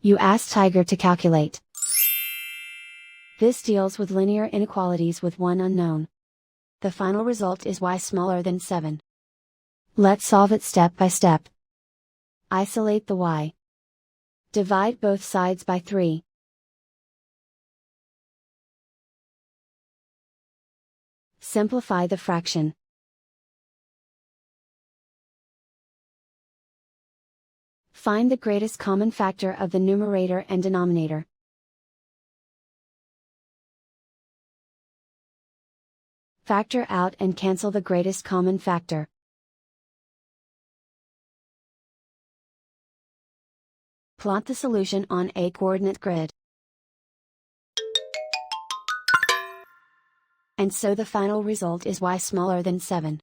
You ask Tiger to calculate. This deals with linear inequalities with one unknown. The final result is y smaller than 7. Let's solve it step by step. Isolate the y. Divide both sides by 3. Simplify the fraction. Find the greatest common factor of the numerator and denominator. Factor out and cancel the greatest common factor. Plot the solution on a coordinate grid. And so the final result is y smaller than 7.